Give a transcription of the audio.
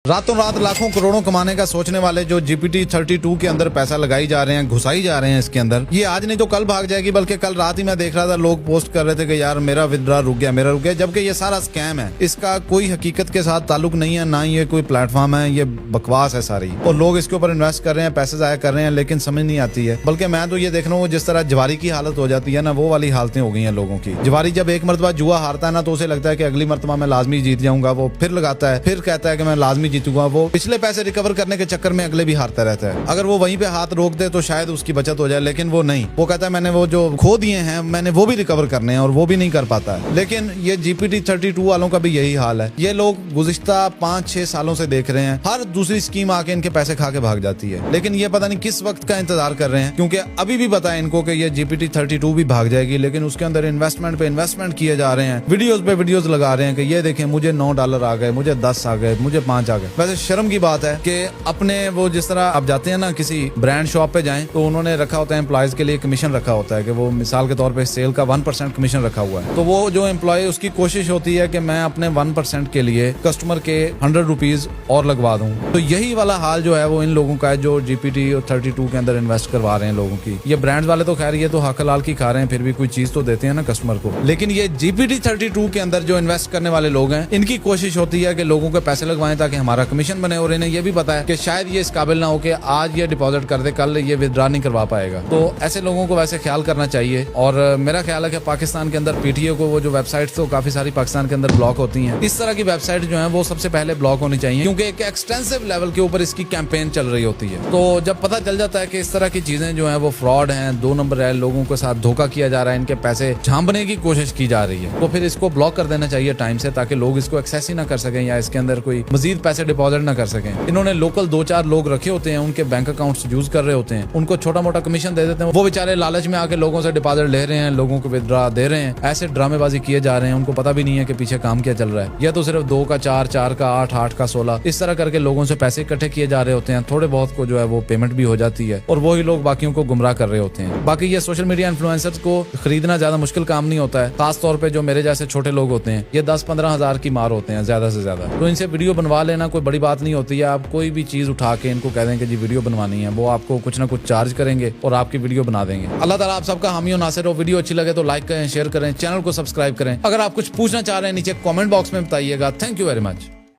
रातों रात लाखों करोड़ों कमाने का सोचने वाले जो GPT-32 के अंदर पैसा लगाई जा रहे हैं, घुसाई जा रहे हैं इसके अंदर, ये आज नहीं तो कल भाग जाएगी। बल्कि कल रात ही मैं देख रहा था लोग पोस्ट कर रहे थे कि यार मेरा विथड्रॉ रुक गया, जबकि ये सारा स्कैम है। इसका कोई हकीकत के साथ ताल्लुक नहीं है, ना ही ये कोई प्लेटफॉर्म है, ये बकवास है सारी। और लोग इसके ऊपर इन्वेस्ट कर रहे हैं, पैसे जाया कर रहे हैं, लेकिन समझ नहीं आती है। बल्कि मैं तो ये देख रहा हूँ जिस तरह जवारी की हालत हो जाती है ना, वो वाली हालतें हो गई हैं लोगों की। जवारी जब एक मरतबा जुआ हारता है ना, तो उसे लगता है कि अगली मरतबा मैं लाजमी जीत जाऊंगा। वो फिर लगाता है, फिर कहता है कि मैं लाजमी जीतूंगा। वो पिछले पैसे रिकवर करने के चक्कर में अगले भी हारता रहता है। अगर वो वहीं पे हाथ रोक दे तो शायद उसकी बचत हो जाए, लेकिन वो नहीं। वो कहता है मैंने वो जो खो दिए हैं मैंने वो भी रिकवर करने हैं, और वो भी नहीं कर पाता है। लेकिन ये GPT-32 वालों का भी यही हाल है। ये लोग गुज़िश्ता 5-6 सालों से देख रहे हैं, हर दूसरी स्कीम आके इनके पैसे खा के भाग जाती है। लेकिन ये पता नहीं किस वक्त का इंतजार कर रहे हैं, क्योंकि अभी भी पता है इनको कि ये GPT-32 भी भाग जाएगी। लेकिन उसके अंदर इन्वेस्टमेंट पे इन्वेस्टमेंट किए जा रहे हैं, वीडियोस पे वीडियोस लगा रहे हैं कि ये देखें मुझे $9 आ गए, मुझे 10 आ गए, मुझे 5 आ गए। वैसे शर्म की बात है कि अपने वो जिस तरह आप जाते हैं ना किसी ब्रांड शॉप पे जाएं, तो उन्होंने रखा होता है एम्प्लॉयज के लिए कमीशन रखा होता है कि वो मिसाल के तौर पे सेल का 1% कमीशन रखा हुआ है। तो वो जो एम्प्लॉय उसकी कोशिश होती है कि मैं अपने 1% के लिए कस्टमर के 100 रुपीज और लगवा दूं। तो यही वाला हाल जो है वो इन लोगों का है जो GPT-32 के अंदर इन्वेस्ट करवा रहे हैं लोगों की। ये ब्रांड्स वाले तो खैर ये तो हक हलाल की खा रहे हैं, फिर भी कोई चीज तो देते हैं ना कस्टमर को। लेकिन ये GPT-32 के अंदर जो इन्वेस्ट करने वाले लोग हैं, इनकी कोशिश होती है कि लोगों के पैसे लगवाएं ताकि हमारा कमीशन बने। और इन्हें ये भी पता है कि शायद ये इस काबिल ना हो कि आज ये डिपॉजिट कर दे, कल ये विथड्रॉ नहीं करवा पाएगा। तो ऐसे लोगों को वैसे ख्याल करना चाहिए। और मेरा ख्याल है कि पाकिस्तान के अंदर PTO को वो जो वेबसाइट्स तो काफी सारी पाकिस्तान के अंदर ब्लॉक होती हैं, इस तरह की वेबसाइट जो है वो सबसे पहले ब्लॉक होनी चाहिए, क्योंकि एक एक्सटेंसिव लेवल के ऊपर इसकी कैंपेन चल रही होती है। तो जब पता चल जाता है कि इस तरह की चीजें जो है वो फ्रॉड हैं, 2 नंबर है, लोगों के साथ धोखा किया जा रहा है, इनके पैसे झांपने की कोशिश की जा रही है, तो फिर इसको ब्लॉक कर देना चाहिए टाइम से, ताकि लोग इसको एक्सेस ही ना कर सकें या इसके अंदर कोई मजीद पैसे डिपॉजिट ना कर सकें। इन्होंने लोकल 2-4 लोग रखे होते हैं, उनके बैंक अकाउंट्स यूज कर रहे होते हैं, उनको छोटा मोटा कमीशन दे देते हैं। वो बेचारे लालच में आके लोगों से डिपॉजिट ले रहे हैं, लोगों को विथड्रॉ दे रहे हैं। ऐसे ड्रामेबाजी किए जा रहे हैं, उनको पता भी नहीं है कि पीछे काम क्या चल रहा है। या तो सिर्फ 2 का 4, 4 का 8, 8 का 16, इस तरह करके लोगों से पैसे इकट्ठे किए जा रहे होते हैं। थोड़े बहुत को जो है वो पेमेंट भी हो जाती है, और वही लोग बाकियों को गुमराह कर रहे होते हैं। बाकी ये सोशल मीडिया इन्फ्लुएंसर्स को खरीदना ज्यादा मुश्किल काम नहीं होता है, खास तौर पे जो मेरे जैसे छोटे लोग होते हैं। ये 10-15 हजार की मार होते हैं ज्यादा से ज्यादा। तो इनसे वीडियो बनवा लेना कोई बड़ी बात नहीं होती है। आप कोई भी चीज उठा के इनको कह दें कि जी वीडियो बनवानी है, वो आपको कुछ ना कुछ चार्ज करेंगे और आपकी वीडियो बना देंगे। अल्लाह ताला आप सबका हामी और नासिर हो। वीडियो अच्छी लगे तो लाइक करें, शेयर करें, चैनल को सब्सक्राइब करें। अगर आप कुछ पूछना चाह रहे हैं नीचे कमेंट बॉक्स में बताइएगा। Thank you very much.